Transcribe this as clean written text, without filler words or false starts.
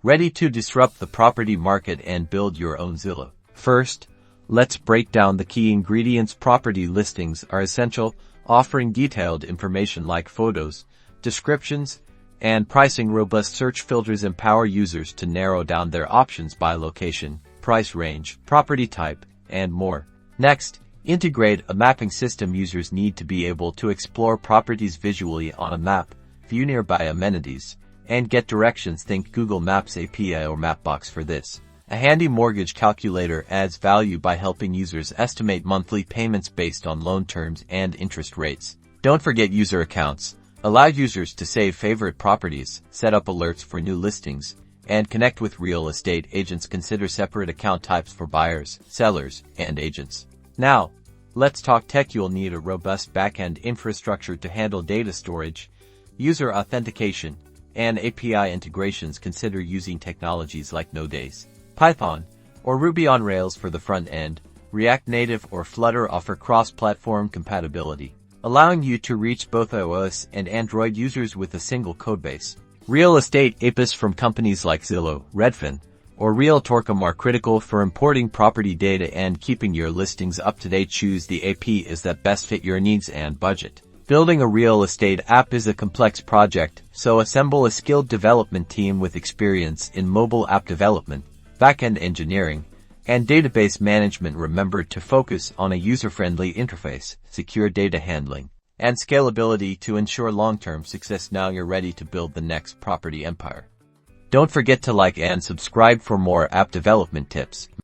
Ready to disrupt the property market and build your own Zillow? First, let's break down the key ingredients. Property listings are essential, offering detailed information like photos, descriptions, and pricing. Robust search filters empower users to narrow down their options by location, price range, property type, and more. Next, integrate a mapping system. Users need to be able to explore properties visually on a map, view nearby amenities, and get directions. Think Google Maps API or Mapbox for this. A handy mortgage calculator adds value by helping users estimate monthly payments based on loan terms and interest rates. Don't forget user accounts. Allow users to save favorite properties, set up alerts for new listings, and connect with real estate agents. Consider separate account types for buyers, sellers, and agents. Now, let's talk tech. You'll need a robust backend infrastructure to handle data storage, user authentication, and API integrations. Consider using technologies like Node.js, Python, or Ruby on Rails for the front end. React Native or Flutter offer cross-platform compatibility, allowing you to reach both iOS and Android users with a single codebase. Real estate APIs from companies like Zillow, Redfin, or Realtor.com are critical for importing property data and keeping your listings up to date. Choose the APIs that best fit your needs and budget. Building a real estate app is a complex project, so assemble a skilled development team with experience in mobile app development, backend engineering, and database management. Remember to focus on a user-friendly interface, secure data handling, and scalability to ensure long-term success. Now you're ready to build the next property empire. Don't forget to like and subscribe for more app development tips.